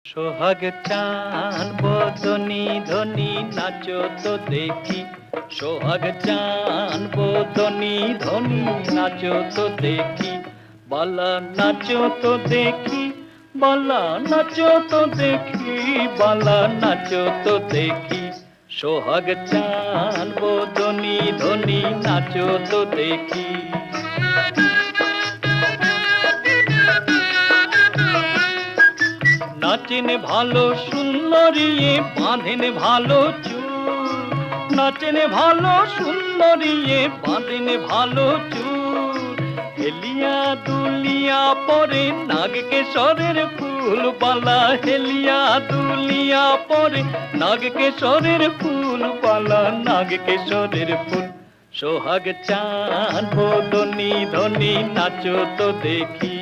সোহাগ চান বদনি ধনি নাচো তো দেখি। সোহাগ চান বদনি ধনি নাচো তো দেখি। বালা নাচো তো দেখি, বালা নাচো তো দেখি, বালা নাচো তো দেখি। সোহাগ চান বদনি ধনি নাচো তো দেখি। নাচেন ভালো সুন্দরিয়ে বাঁধেন ভালো চুল। নাচেন ভালো সুন্দরিয়ে বাঁধেন ভালো চুল। হেলিয়া দুলিয়া পরে নাগ কেশরের ফুল বালা। হেলিয়া দুলিয়া পরে নাগ কেশরের ফুল বালা। নাগ কেশরের ফুল। সোহাগ চান বদনি ধনি নাচো তো দেখি।